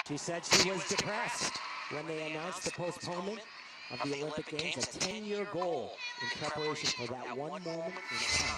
She said she was depressed when they announced the postponement of the Olympic Games, a 10-year goal in preparation for that one moment in time.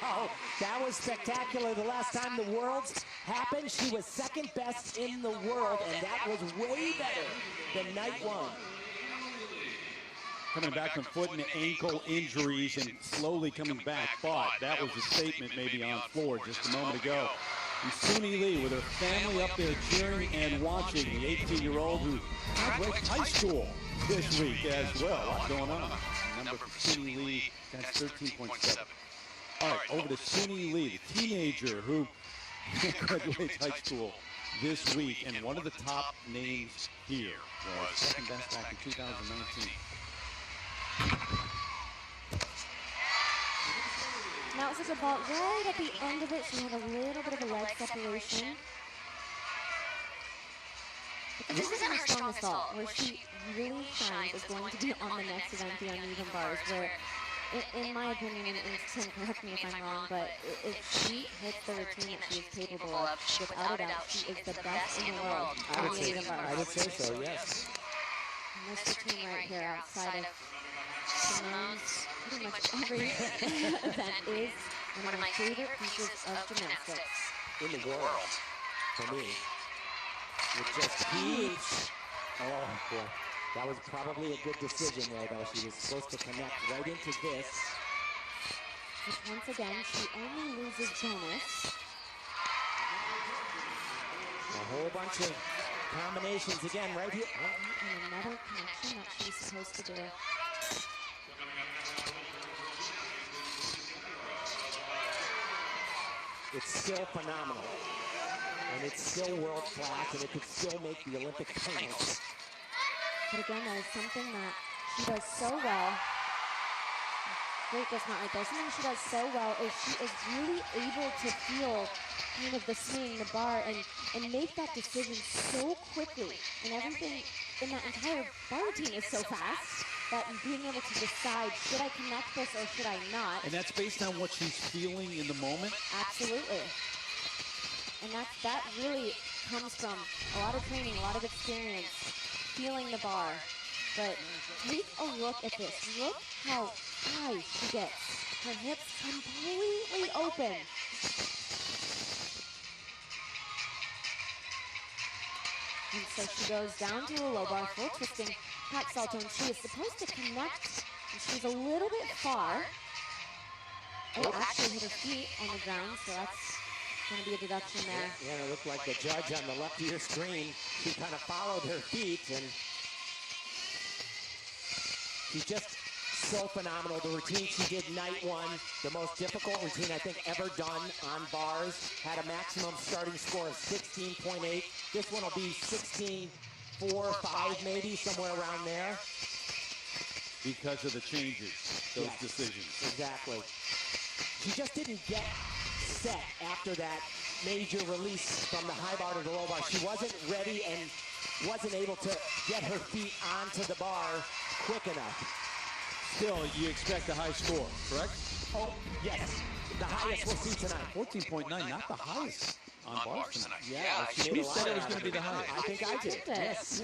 Wow, that was spectacular. The last time the Worlds happened, she was second best in the world, and that was way better than night one. Coming back from foot and ankle injuries and slowly coming back, but that was a statement maybe on floor just a moment ago. And Suni Lee with her family up there cheering and watching, the 18-year-old who graduates high school this week as well. What's going on? Number for Suni Lee, that's 13.7. All right, over to Suni Lee, the teenager who graduates high school this week, and one of the top names here was second best back in 2019. Now it was about right at the end of it, she had a little bit of a leg separation. But this isn't her strongest fault. Where she really shines is going to be on the next event, the uneven bars, where, in my opinion, and Tim, correct me if I'm wrong, but if she hits the routine that she is capable of, without a doubt, she is the best in the world on the uneven bars. I would say so, yes. And this routine right here, outside of Simone's, pretty much every event, is one of my favorite pieces of gymnastics in the world, for me. It just keeps. Oh, boy. That was probably a good decision there, though. She was supposed to connect right into this. Which, once again, she only loses bonus. A whole bunch of combinations again right here. And another connection that she's supposed to do. It's still phenomenal. And it's still world class, and it could still make the Olympic finals. But again, that is something that she does so well. Great, just not right there. Something she does so well is she is really able to feel kind of the swing, the bar, and make that decision so quickly. And everything in that entire bar routine is so fast that being able to decide, should I connect this or should I not? And that's based on what she's feeling in the moment? Absolutely. And that really comes from a lot of training, a lot of experience, feeling the bar. But take a look at this. Look how high she gets. Her hips completely open. And so she goes down to a low bar, full twisting hack salto, and she is supposed to connect, and she's a little bit far. Oh, actually hit her feet on the ground, so that's going to be a deduction there. Yeah, it looked like the judge on the left of your screen, she kind of followed her feet, and she's just so phenomenal. The routine she did night one, the most difficult routine I think ever done on bars, had a maximum starting score of 16.8. This one will be 16.4, 5 maybe, somewhere around there. Because of the changes, those decisions. Exactly. She just didn't get set after that major release from the high bar to the low bar. She wasn't ready and wasn't able to get her feet onto the bar quick enough. Still, you expect a high score, correct? Oh, yes. The highest we'll see tonight. 14.9, not the highest on bars tonight. Yeah, Who said it was going to be the highest? I think I did. Yes.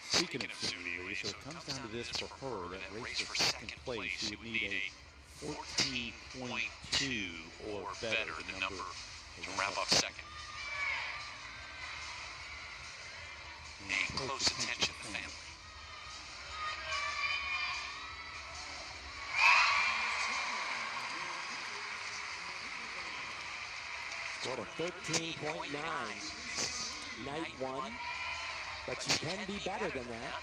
Speaking of Suni Lee, so it comes down to this for her, that race for second place, she would need a 14.2 or better, the number to wrap up second. Pay close attention, family. Scored a 13.9. Night one. But you can be better than that.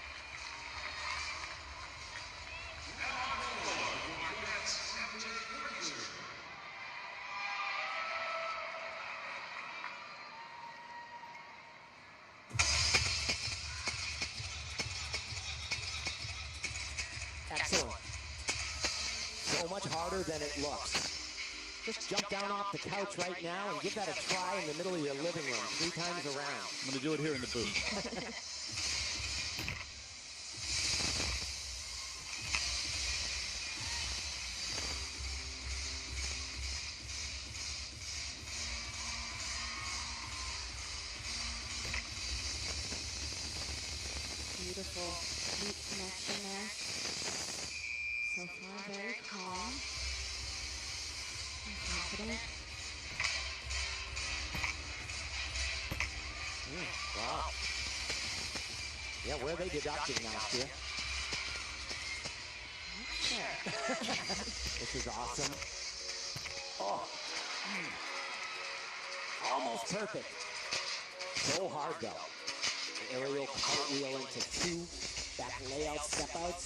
Excellent. So much harder than it looks. Just jump down off the couch right now and give that a try in the middle of your living room 3 times around. I'm going to do it here in the booth. Beautiful deep connection there. So far, very calm and confident. Wow. Yeah, where are they deducting now, Qhia? This is awesome. Oh. Almost perfect. So hard, though. Aerial cartwheel into 2 back layout step outs.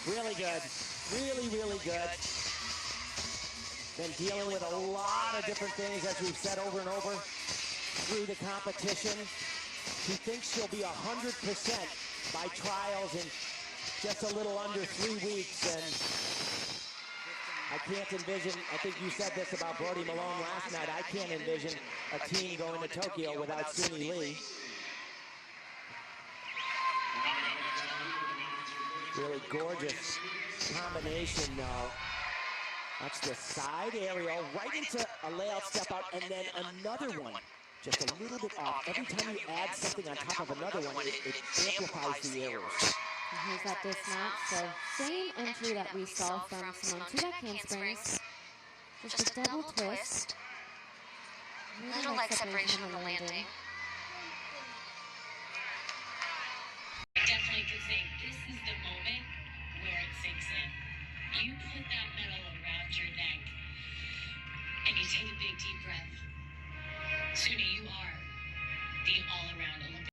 Really good. Really, really good. Been dealing with a lot of different things, as we've said over and over, through the competition. She thinks she'll be 100% by trials in just a little under 3 weeks, and I can't envision, I think you said this about Brody Malone last night, I can't envision a team going to Tokyo without Suni Lee. Really gorgeous combination, though. That's the side aerial, right into a layout step out, and then another one. Just a little bit off. Every time you add something on top of another one, it amplifies the errors. And here's that dismount. So same entry that we saw from Simone. 2 back handsprings. Just a double twist. Little leg separation on the landing. I definitely could say this is the moment where it sinks in. You put that medal around your neck and you take a big deep breath. Suni, you are the all-around Olympic.